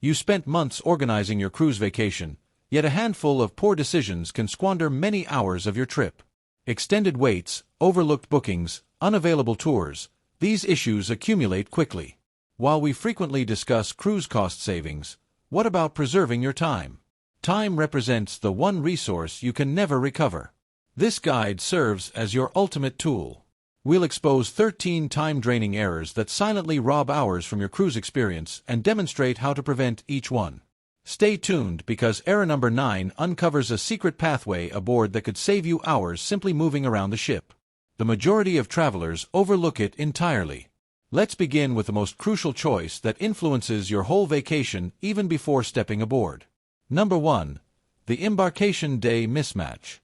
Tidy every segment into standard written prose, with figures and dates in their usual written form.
You spent months organizing your cruise vacation, yet a handful of poor decisions can squander many hours of your trip. Extended waits, overlooked bookings, unavailable tours, these issues accumulate quickly. While we frequently discuss cruise cost savings, what about preserving your time? Time represents the one resource you can never recover. This guide serves as your ultimate tool. We'll expose 13 time-draining errors that silently rob hours from your cruise experience and demonstrate how to prevent each one. Stay tuned because error number 9 uncovers a secret pathway aboard that could save you hours simply moving around the ship. The majority of travelers overlook it entirely. Let's begin with the most crucial choice that influences your whole vacation even before stepping aboard. Number 1. The embarkation day mismatch.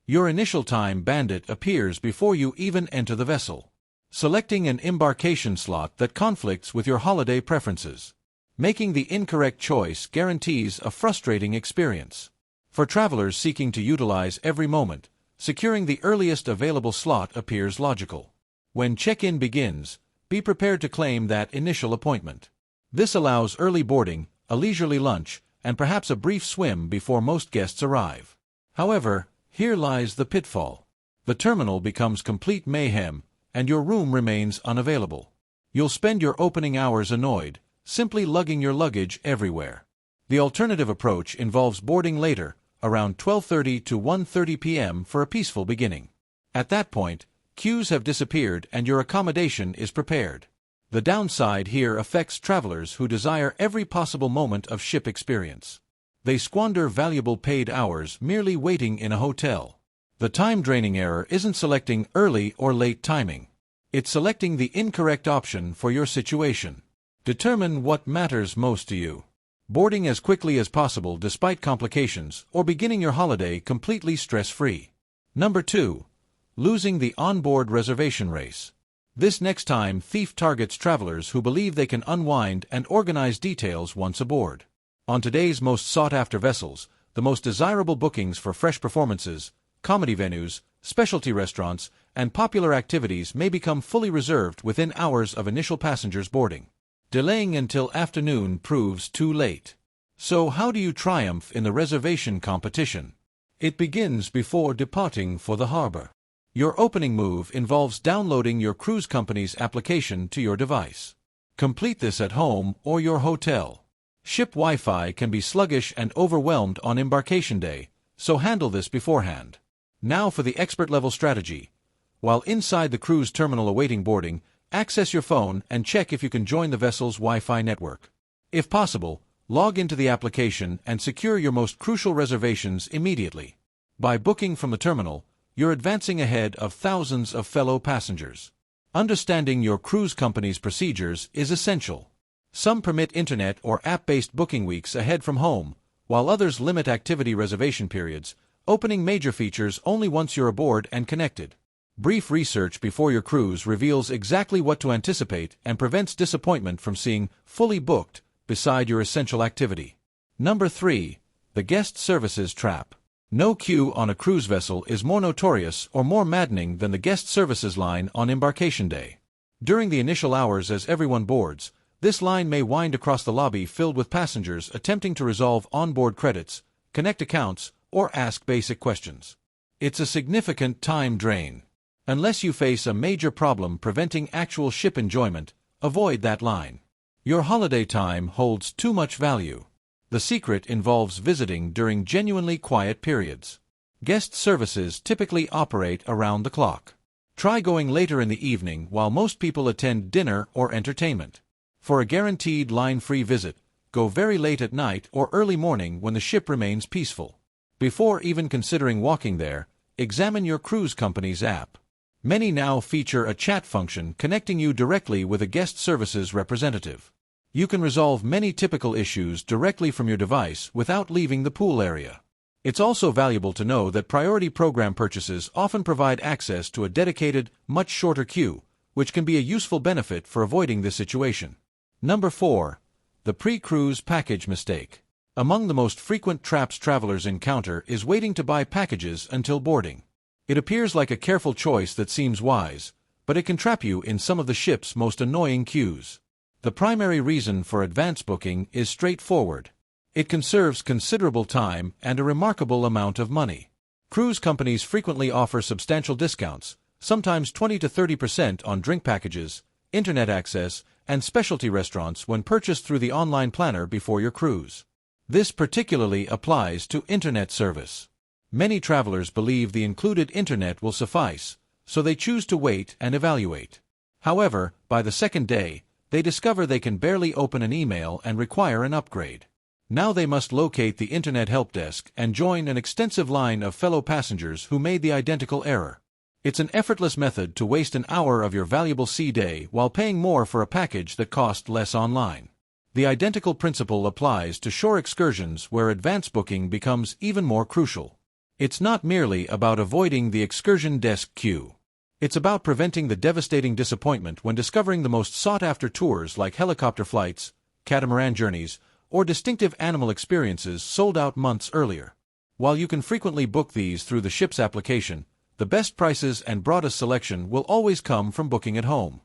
Your initial time bandit appears before you even enter the vessel. Selecting an embarkation slot that conflicts with your holiday preferences. Making the incorrect choice guarantees a frustrating experience. For travelers seeking to utilize every moment, securing the earliest available slot appears logical. When check-in begins, be prepared to claim that initial appointment. This allows early boarding, a leisurely lunch, and perhaps a brief swim before most guests arrive. However, here lies the pitfall. The terminal becomes complete mayhem, and your room remains unavailable. You'll spend your opening hours annoyed, simply lugging your luggage everywhere. The alternative approach involves boarding later, around 12:30 to 1:30 p.m. for a peaceful beginning. At that point, queues have disappeared and your accommodation is prepared. The downside here affects travelers who desire every possible moment of ship experience. They squander valuable paid hours merely waiting in a hotel. The time-draining error isn't selecting early or late timing. It's selecting the incorrect option for your situation. Determine what matters most to you. Boarding as quickly as possible despite complications, or beginning your holiday completely stress-free. Number 2. Losing the onboard reservation race. This next time thief targets travelers who believe they can unwind and organize details once aboard. On today's most sought-after vessels, the most desirable bookings for fresh performances, comedy venues, specialty restaurants, and popular activities may become fully reserved within hours of initial passengers boarding. Delaying until afternoon proves too late. So how do you triumph in the reservation competition? It begins before departing for the harbor. Your opening move involves downloading your cruise company's application to your device. Complete this at home or your hotel. Ship Wi-Fi can be sluggish and overwhelmed on embarkation day, so handle this beforehand. Now for the expert-level strategy. While inside the cruise terminal awaiting boarding, access your phone and check if you can join the vessel's Wi-Fi network. If possible, log into the application and secure your most crucial reservations immediately. By booking from the terminal, you're advancing ahead of thousands of fellow passengers. Understanding your cruise company's procedures is essential. Some permit internet or app-based booking weeks ahead from home, while others limit activity reservation periods, opening major features only once you're aboard and connected. Brief research before your cruise reveals exactly what to anticipate and prevents disappointment from seeing fully booked beside your essential activity. Number 3. The guest services trap. No queue on a cruise vessel is more notorious or more maddening than the guest services line on embarkation day. During the initial hours as everyone boards, this line may wind across the lobby filled with passengers attempting to resolve onboard credits, connect accounts, or ask basic questions. It's a significant time drain. Unless you face a major problem preventing actual ship enjoyment, avoid that line. Your holiday time holds too much value. The secret involves visiting during genuinely quiet periods. Guest services typically operate around the clock. Try going later in the evening while most people attend dinner or entertainment. For a guaranteed line-free visit, go very late at night or early morning when the ship remains peaceful. Before even considering walking there, examine your cruise company's app. Many now feature a chat function connecting you directly with a guest services representative. You can resolve many typical issues directly from your device without leaving the pool area. It's also valuable to know that priority program purchases often provide access to a dedicated, much shorter queue, which can be a useful benefit for avoiding this situation. Number 4. The pre-cruise package mistake. Among the most frequent traps travelers encounter is waiting to buy packages until boarding. It appears like a careful choice that seems wise, but it can trap you in some of the ship's most annoying queues. The primary reason for advance booking is straightforward. It conserves considerable time and a remarkable amount of money. Cruise companies frequently offer substantial discounts, sometimes 20 to 30% on drink packages, internet access, and specialty restaurants when purchased through the online planner before your cruise. This particularly applies to internet service. Many travelers believe the included internet will suffice, so they choose to wait and evaluate. However, by the second day, they discover they can barely open an email and require an upgrade. Now they must locate the Internet Help Desk and join an extensive line of fellow passengers who made the identical error. It's an effortless method to waste an hour of your valuable sea day while paying more for a package that cost less online. The identical principle applies to shore excursions where advance booking becomes even more crucial. It's not merely about avoiding the excursion desk queue. It's about preventing the devastating disappointment when discovering the most sought-after tours like helicopter flights, catamaran journeys, or distinctive animal experiences sold out months earlier. While you can frequently book these through the ship's application, the best prices and broadest selection will always come from booking at home.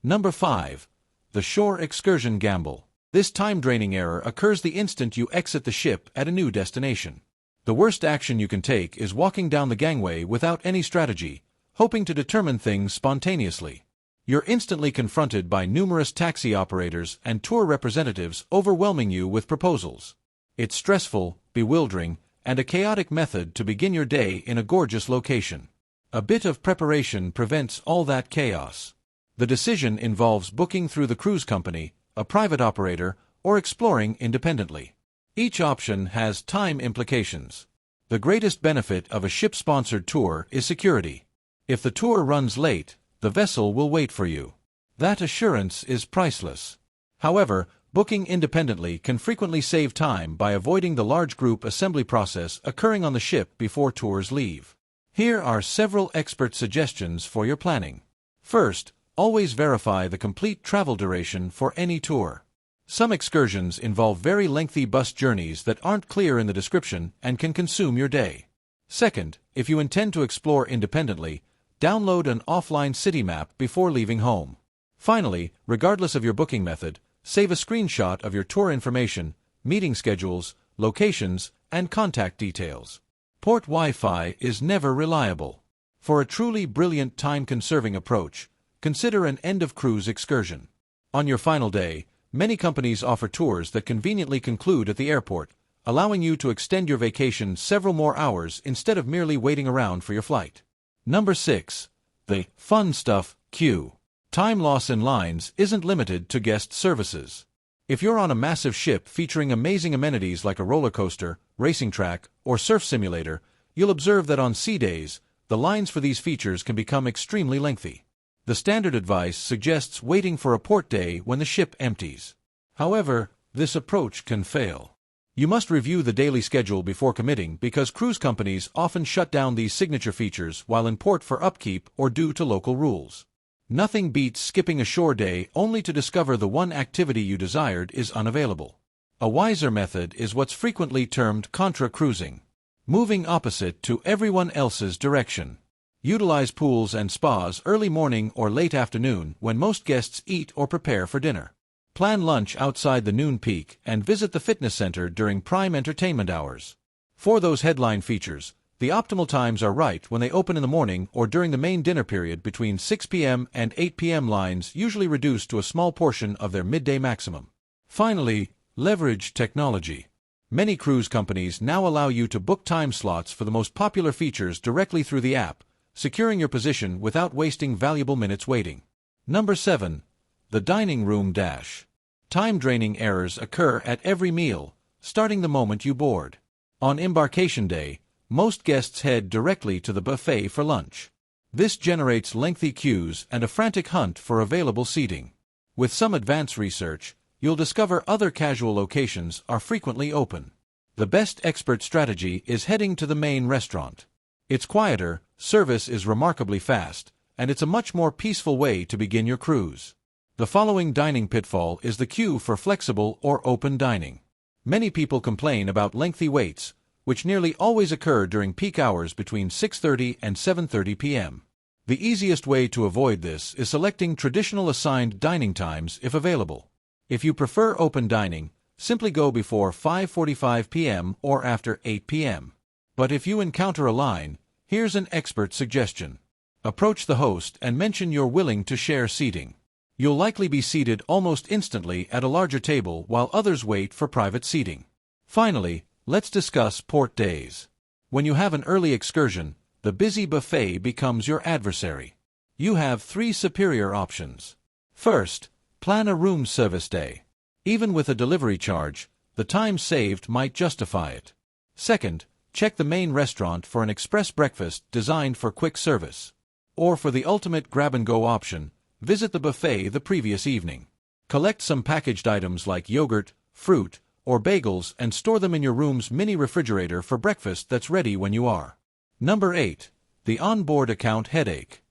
Number 5. The shore excursion gamble. This time-draining error occurs the instant you exit the ship at a new destination. The worst action you can take is walking down the gangway without any strategy, hoping to determine things spontaneously. You're instantly confronted by numerous taxi operators and tour representatives overwhelming you with proposals. It's stressful, bewildering, and a chaotic method to begin your day in a gorgeous location. A bit of preparation prevents all that chaos. The decision involves booking through the cruise company, a private operator, or exploring independently. Each option has time implications. The greatest benefit of a ship-sponsored tour is security. If the tour runs late, the vessel will wait for you. That assurance is priceless. However, booking independently can frequently save time by avoiding the large group assembly process occurring on the ship before tours leave. Here are several expert suggestions for your planning. First, always verify the complete travel duration for any tour. Some excursions involve very lengthy bus journeys that aren't clear in the description and can consume your day. Second, if you intend to explore independently, download an offline city map before leaving home. Finally, regardless of your booking method, save a screenshot of your tour information, meeting schedules, locations, and contact details. Port Wi-Fi is never reliable. For a truly brilliant time-conserving approach, consider an end-of-cruise excursion. On your final day, many companies offer tours that conveniently conclude at the airport, allowing you to extend your vacation several more hours instead of merely waiting around for your flight. Number 6. The fun stuff queue. Time loss in lines isn't limited to guest services. If you're on a massive ship featuring amazing amenities like a roller coaster, racing track, or surf simulator, you'll observe that on sea days, the lines for these features can become extremely lengthy. The standard advice suggests waiting for a port day when the ship empties. However, this approach can fail. You must review the daily schedule before committing because cruise companies often shut down these signature features while in port for upkeep or due to local rules. Nothing beats skipping a shore day only to discover the one activity you desired is unavailable. A wiser method is what's frequently termed contra-cruising, moving opposite to everyone else's direction. Utilize pools and spas early morning or late afternoon when most guests eat or prepare for dinner. Plan lunch outside the noon peak and visit the fitness center during prime entertainment hours. For those headline features, the optimal times are right when they open in the morning or during the main dinner period between 6 p.m. and 8 p.m. lines usually reduced to a small portion of their midday maximum. Finally, leverage technology. Many cruise companies now allow you to book time slots for the most popular features directly through the app, securing your position without wasting valuable minutes waiting. Number 7. The dining room dash. Time-draining errors occur at every meal, starting the moment you board. On embarkation day, most guests head directly to the buffet for lunch. This generates lengthy queues and a frantic hunt for available seating. With some advanced research, you'll discover other casual locations are frequently open. The best expert strategy is heading to the main restaurant. It's quieter, service is remarkably fast, and it's a much more peaceful way to begin your cruise. The following dining pitfall is the queue for flexible or open dining. Many people complain about lengthy waits, which nearly always occur during peak hours between 6:30 and 7:30 p.m. The easiest way to avoid this is selecting traditional assigned dining times if available. If you prefer open dining, simply go before 5:45 p.m. or after 8 p.m. But if you encounter a line, here's an expert suggestion. Approach the host and mention you're willing to share seating. You'll likely be seated almost instantly at a larger table while others wait for private seating. Finally, let's discuss port days. When you have an early excursion, the busy buffet becomes your adversary. You have 3 superior options. First, plan a room service day. Even with a delivery charge, the time saved might justify it. Second, check the main restaurant for an express breakfast designed for quick service. Or for the ultimate grab-and-go option, visit the buffet the previous evening. Collect some packaged items like yogurt, fruit, or bagels and store them in your room's mini refrigerator for breakfast that's ready when you are. Number 8. The onboard account headache.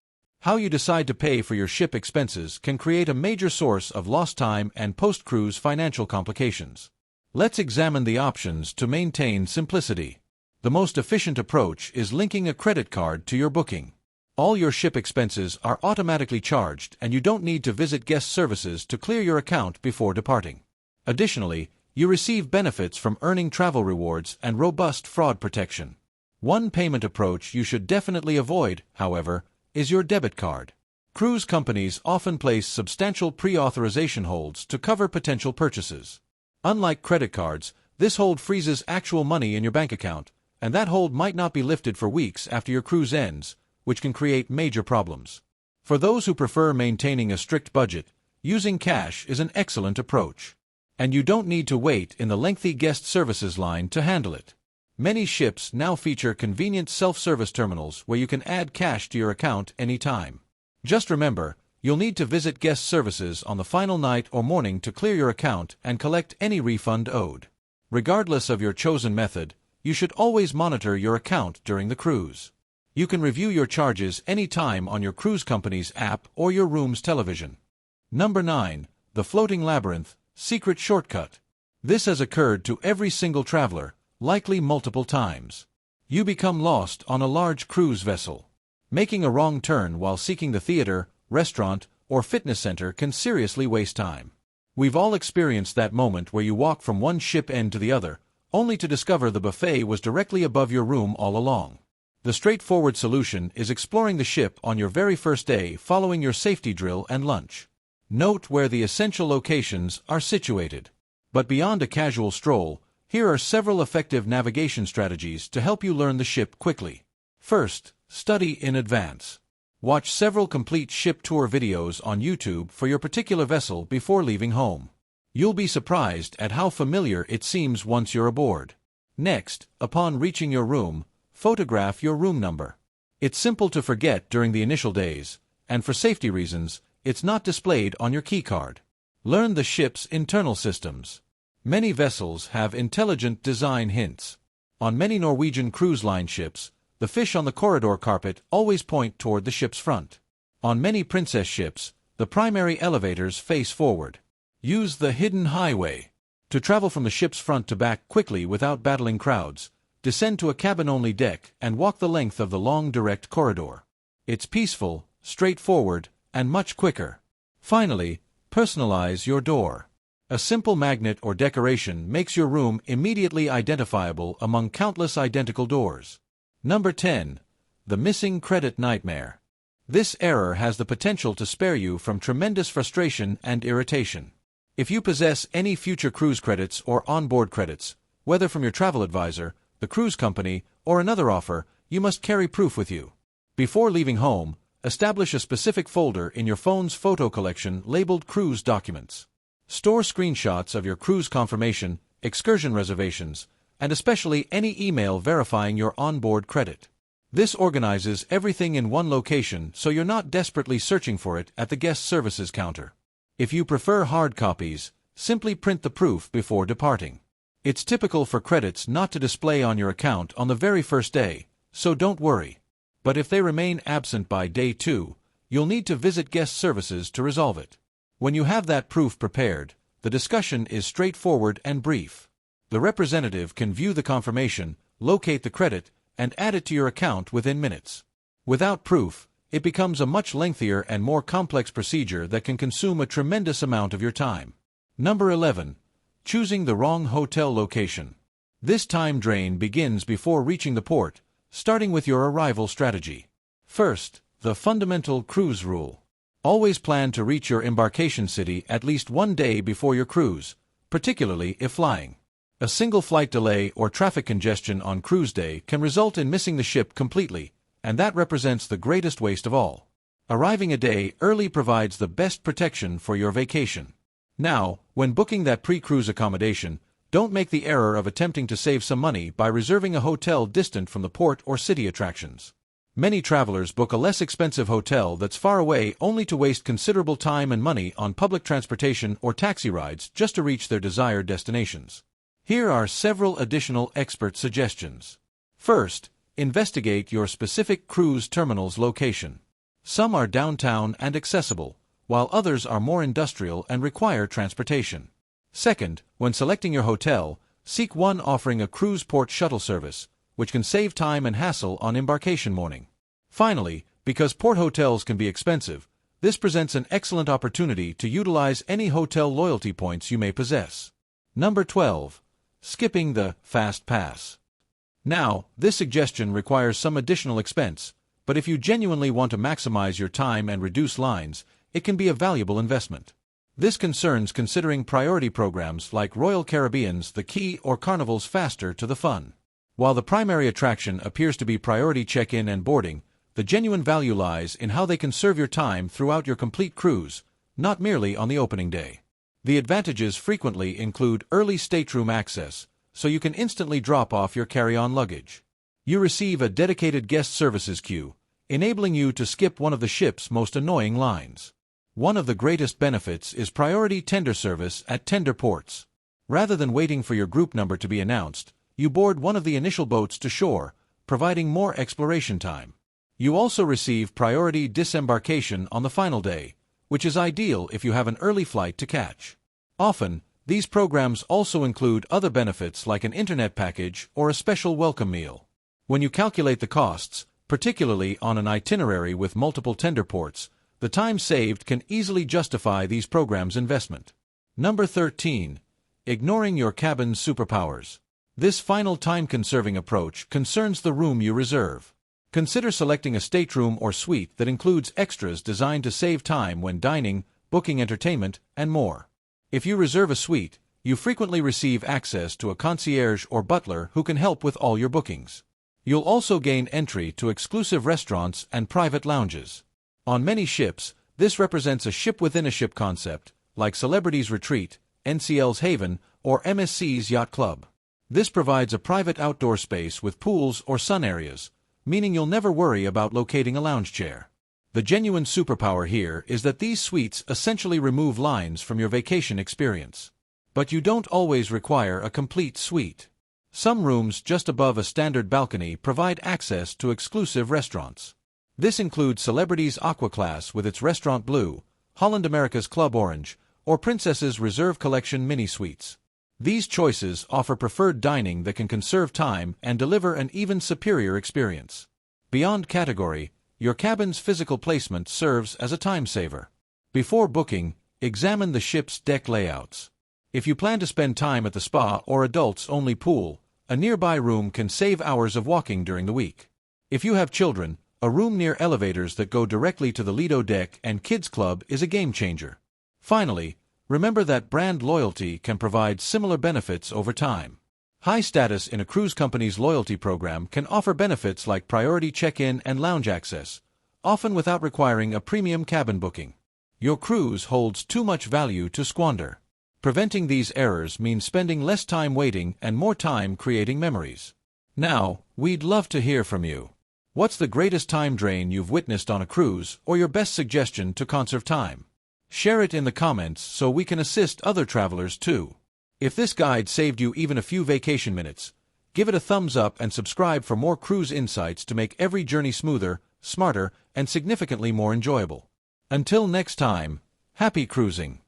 How you decide to pay for your ship expenses can create a major source of lost time and post-cruise financial complications. Let's examine the options to maintain simplicity. The most efficient approach is linking a credit card to your booking. All your ship expenses are automatically charged and you don't need to visit guest services to clear your account before departing. Additionally, you receive benefits from earning travel rewards and robust fraud protection. One payment approach you should definitely avoid, however, is your debit card. Cruise companies often place substantial pre-authorization holds to cover potential purchases. Unlike credit cards, this hold freezes actual money in your bank account, and that hold might not be lifted for weeks after your cruise ends, which can create major problems. For those who prefer maintaining a strict budget, using cash is an excellent approach. And you don't need to wait in the lengthy guest services line to handle it. Many ships now feature convenient self-service terminals where you can add cash to your account anytime. Just remember, you'll need to visit guest services on the final night or morning to clear your account and collect any refund owed. Regardless of your chosen method, you should always monitor your account during the cruise. You can review your charges anytime on your cruise company's app or your room's television. Number 9. The Floating Labyrinth, Secret Shortcut. This has occurred to every single traveler, likely multiple times. You become lost on a large cruise vessel. Making a wrong turn while seeking the theater, restaurant, or fitness center can seriously waste time. We've all experienced that moment where you walk from one ship end to the other, only to discover the buffet was directly above your room all along. The straightforward solution is exploring the ship on your very first day following your safety drill and lunch. Note where the essential locations are situated. But beyond a casual stroll, here are several effective navigation strategies to help you learn the ship quickly. First, study in advance. Watch several complete ship tour videos on YouTube for your particular vessel before leaving home. You'll be surprised at how familiar it seems once you're aboard. Next, upon reaching your room, photograph your room number. It's simple to forget during the initial days, and for safety reasons, it's not displayed on your keycard. Learn the ship's internal systems. Many vessels have intelligent design hints. On many Norwegian cruise line ships, the fish on the corridor carpet always point toward the ship's front. On many princess ships, the primary elevators face forward. Use the hidden highway. To travel from the ship's front to back quickly without battling crowds, descend to a cabin-only deck and walk the length of the long direct corridor. It's peaceful, straightforward, and much quicker. Finally, personalize your door. A simple magnet or decoration makes your room immediately identifiable among countless identical doors. Number 10. The Missing Credit Nightmare. This error has the potential to spare you from tremendous frustration and irritation. If you possess any future cruise credits or onboard credits, whether from your travel advisor, the cruise company, or another offer, you must carry proof with you. Before leaving home, establish a specific folder in your phone's photo collection labeled Cruise Documents. Store screenshots of your cruise confirmation, excursion reservations, and especially any email verifying your onboard credit. This organizes everything in one location so you're not desperately searching for it at the guest services counter. If you prefer hard copies, simply print the proof before departing. It's typical for credits not to display on your account on the very first day, so don't worry. But if they remain absent by day 2, you'll need to visit guest services to resolve it. When you have that proof prepared, the discussion is straightforward and brief. The representative can view the confirmation, locate the credit, and add it to your account within minutes. Without proof, it becomes a much lengthier and more complex procedure that can consume a tremendous amount of your time. Number 11. Choosing the wrong hotel location. This time drain begins before reaching the port, starting with your arrival strategy. First, the fundamental cruise rule. Always plan to reach your embarkation city at least one day before your cruise, particularly if flying. A single flight delay or traffic congestion on cruise day can result in missing the ship completely, and that represents the greatest waste of all. Arriving a day early provides the best protection for your vacation. Now, when booking that pre-cruise accommodation, don't make the error of attempting to save some money by reserving a hotel distant from the port or city attractions. Many travelers book a less expensive hotel that's far away only to waste considerable time and money on public transportation or taxi rides just to reach their desired destinations. Here are several additional expert suggestions. First, investigate your specific cruise terminal's location. Some are downtown and accessible, while others are more industrial and require transportation. Second, when selecting your hotel, seek one offering a cruise port shuttle service, which can save time and hassle on embarkation morning. Finally, because port hotels can be expensive, this presents an excellent opportunity to utilize any hotel loyalty points you may possess. Number 12. Skipping the Fast Pass. Now, this suggestion requires some additional expense, but if you genuinely want to maximize your time and reduce lines, it can be a valuable investment. This concerns considering priority programs like Royal Caribbean's The Key or Carnival's Faster to the Fun. While the primary attraction appears to be priority check-in and boarding, the genuine value lies in how they can serve your time throughout your complete cruise, not merely on the opening day. The advantages frequently include early stateroom access, so you can instantly drop off your carry-on luggage. You receive a dedicated guest services queue, enabling you to skip one of the ship's most annoying lines. One of the greatest benefits is priority tender service at tender ports. Rather than waiting for your group number to be announced, you board one of the initial boats to shore, providing more exploration time. You also receive priority disembarkation on the final day, which is ideal if you have an early flight to catch. Often, these programs also include other benefits like an internet package or a special welcome meal. When you calculate the costs, particularly on an itinerary with multiple tender ports, the time saved can easily justify these programs' investment. Number 13. Ignoring your cabin's superpowers. This final time-conserving approach concerns the room you reserve. Consider selecting a stateroom or suite that includes extras designed to save time when dining, booking entertainment, and more. If you reserve a suite, you frequently receive access to a concierge or butler who can help with all your bookings. You'll also gain entry to exclusive restaurants and private lounges. On many ships, this represents a ship-within-a-ship concept, like Celebrity's Retreat, NCL's Haven, or MSC's Yacht Club. This provides a private outdoor space with pools or sun areas, meaning you'll never worry about locating a lounge chair. The genuine superpower here is that these suites essentially remove lines from your vacation experience. But you don't always require a complete suite. Some rooms just above a standard balcony provide access to exclusive restaurants. This includes Celebrity's Aqua Class with its Restaurant Blue, Holland America's Club Orange, or Princess's Reserve Collection mini suites. These choices offer preferred dining that can conserve time and deliver an even superior experience. Beyond category, your cabin's physical placement serves as a time saver. Before booking, examine the ship's deck layouts. If you plan to spend time at the spa or adults-only pool, a nearby room can save hours of walking during the week. If you have children, a room near elevators that go directly to the Lido deck and Kids Club is a game-changer. Finally, remember that brand loyalty can provide similar benefits over time. High status in a cruise company's loyalty program can offer benefits like priority check-in and lounge access, often without requiring a premium cabin booking. Your cruise holds too much value to squander. Preventing these errors means spending less time waiting and more time creating memories. Now, we'd love to hear from you. What's the greatest time drain you've witnessed on a cruise, or your best suggestion to conserve time? Share it in the comments so we can assist other travelers too. If this guide saved you even a few vacation minutes, give it a thumbs up and subscribe for more cruise insights to make every journey smoother, smarter, and significantly more enjoyable. Until next time, happy cruising!